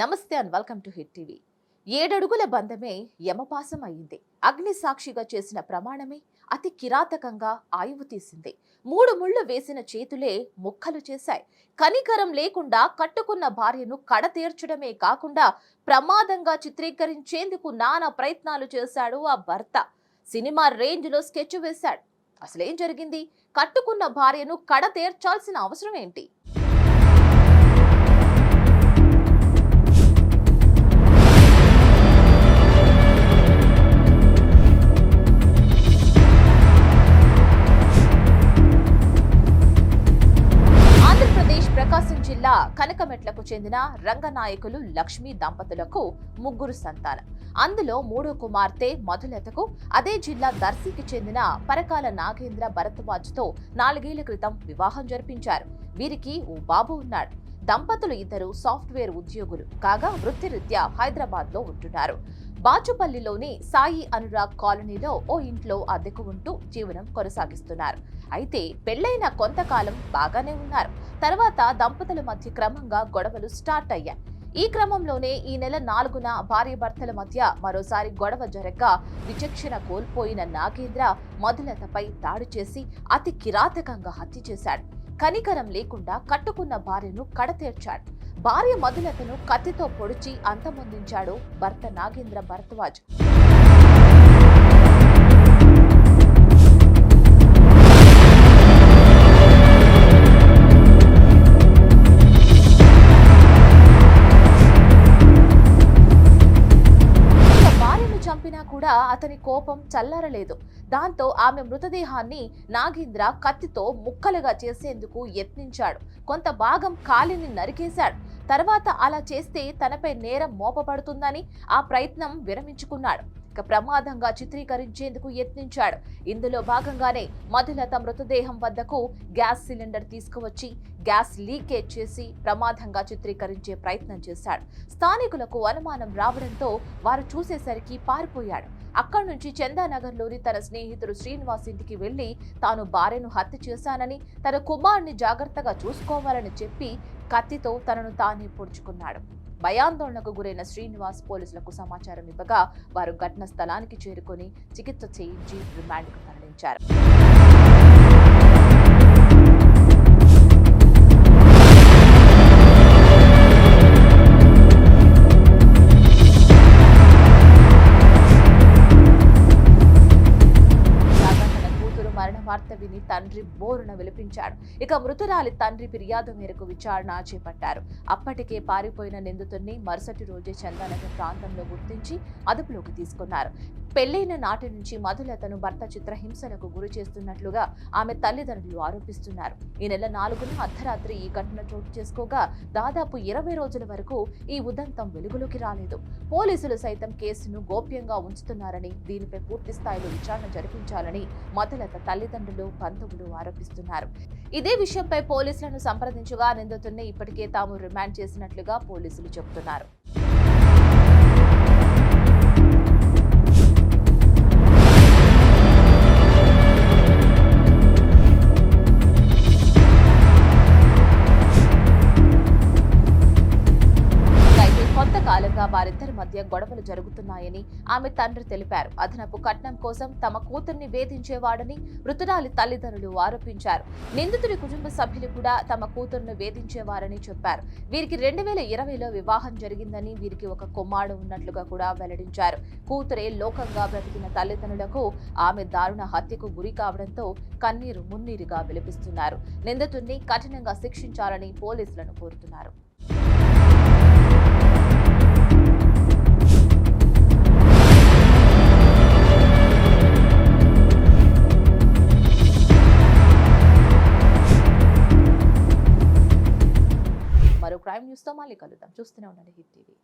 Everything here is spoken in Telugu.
నమస్తే and welcome to hit TV. 7 అడుగుల బంధమే యమపాసం అయింది. అగ్ని సాక్షిగా చేసిన ప్రమాణమే అతి కిరాతకంగా ఆయువు తీసింది. 3 ముళ్ళు వేసిన చేతులే ముక్కలు చేశాయి. కనికరం లేకుండా కట్టుకున్న భార్యను కడతీర్చడమే కాకుండా ప్రమాదంగా చిత్రీకరించేందుకు నానా ప్రయత్నాలు చేశాడు ఆ భర్త. సినిమా రేంజ్ లో స్కెచ్ వేశాడు. అసలేం జరిగింది? కట్టుకున్న భార్యను కడతీర్చాల్సిన అవసరం ఏంటి? ప్రకాశం జిల్లా కనకమెట్లకు చెందిన రంగనాయకులు లక్ష్మీ దంపతులకు 3 సంతానం. అందులో 3వ కుమార్తె మధులతకు అదే జిల్లా దర్శికి చెందిన పరకాల నాగేంద్ర భరద్వాజ్తో 4 ఏళ్ల క్రితం వివాహం జరిపించారు. వీరికి ఓ బాబు ఉన్నాడు. దంపతులు ఇద్దరు సాఫ్ట్వేర్ ఉద్యోగులు కాగా వృత్తిరీత్యా హైదరాబాద్ లో ఉంటున్నారు. బాచుపల్లిలోని సాయి అనురాగ్ కాలనీలో ఓ ఇంట్లో అద్దెకు ఉంటూ జీవనం కొనసాగిస్తున్నారు. అయితే పెళ్లైన కొంతకాలం బాగానే ఉన్నారు. తర్వాత దంపతుల మధ్య క్రమంగా గొడవలు స్టార్ట్ అయ్యాయి. ఈ క్రమంలోనే ఈ నెల 4న భార్యాభర్తల మధ్య మరోసారి గొడవ జరగ్గా విచక్షణ కోల్పోయిన నాగేంద్ర మధులతపై దాడి చేసి అతి కిరాతకంగా హత్య చేశాడు. కనికరం లేకుండా కట్టుకున్న భార్యను కడతీర్చాడు. భార్య మధులతను కత్తితో పొడిచి అంతమొందించాడు భర్త నాగేంద్ర భరద్వాజ్. కూడా అతని కోపం చల్లారలేదు. దాంతో ఆమె మృతదేహాన్ని నాగేంద్ర కత్తితో ముక్కలుగా చేసేందుకు యత్నించాడు. కొంత భాగం కాలిని నరికేశాడు. తర్వాత అలా చేస్తే తనపై నేరం మోపబడుతుందని ఆ ప్రయత్నం విరమించుకున్నాడు. ప్రమాదంగా చిత్రీకరించేందుకు యత్నించాడు. ఇందులో భాగంగానే మధులత మృతదేహం వద్దకు గ్యాస్ సిలిండర్ తీసుకువచ్చి గ్యాస్ లీకేజ్ చేసి ప్రమాదంగా చిత్రీకరించే ప్రయత్నం చేశాడు. స్థానికులకు అనుమానం రావడంతో వారు చూసేసరికి పారిపోయాడు. అక్కడి నుంచి చందానగర్లోని తన స్నేహితుడు శ్రీనివాస్ ఇంటికి వెళ్లి తాను భార్యను హత్య చేశానని, తన కుమారుని జాగ్రత్తగా చూసుకోవాలని చెప్పి కత్తితో తనను తానే పొడుచుకున్నాడు. భయాందోళనకు గురైన శ్రీనివాస్ పోలీసులకు సమాచారం ఇవ్వగా వారు ఘటన స్థలానికి చేరుకొని చికిత్స చేయించి రిమాండ్కు తరలించారు. వార్త విని తండ్రి బోరున విలపించాడు. ఇక మృతురాలి తండ్రి ఫిర్యాదు మేరకు విచారణ చేపట్టారు. అప్పటికే పారిపోయిన నిందితుడిని మరుసటి రోజే చందానగర్ ప్రాంతంలో గుర్తించి అదుపులోకి తీసుకున్నారు. పెళ్లైన నాటి నుంచి మధులతను భర్త చిత్రహింసలకు గురి చేస్తున్నట్లుగా ఆమె తల్లిదండ్రులు ఆరోపిస్తున్నారు. ఈ నెల 4న అర్ధరాత్రి ఈ ఘటన చోటు చేసుకోగా దాదాపు 20 రోజుల వరకు ఈ ఉదంతం వెలుగులోకి రాలేదు. పోలీసులు సైతం కేసును గోప్యంగా ఉంచుతున్నారని, దీనిపై పూర్తి స్థాయిలో విచారణ జరిపించాలని మధులత తల్లిదండ్రులు, బంధువులు ఆరోపిస్తున్నారు. ఇదే విషయంపై పోలీసులను సంప్రదించగా నిందితుడిని ఇప్పటికే తాము రిమాండ్ చేసినట్లుగా పోలీసులు చెబుతున్నారు. వారిద్దరి మధ్య గొడవలు జరుగుతున్నాయని ఆమె తండ్రి తెలిపారు. అదనపు కట్నం కోసం తమ కూతుర్ని వేధించేవాడని మృతురాలి తల్లిదండ్రులు ఆరోపించారు. నిందితుడి కుటుంబ సభ్యులు కూడా తమ కూతుర్ను వేధించేవారని చెప్పారు. వీరికి 2020లో వివాహం జరిగిందని, వీరికి ఒక కుమారుడు ఉన్నట్లుగా కూడా వెల్లడించారు. కూతురే లోకంగా బ్రతికిన తల్లిదండ్రులకు ఆమె దారుణ హత్యకు గురి కావడంతో కన్నీరు మున్నీరుగా విలపిస్తున్నారు. నిందితుడిని కఠినంగా శిక్షించాలని పోలీసులను కోరుతున్నారు. మరో క్రైమ్ న్యూస్ తో మళ్ళీ కలుద్దాం. చూస్తూనే ఉండండి హిట్ టీవీ.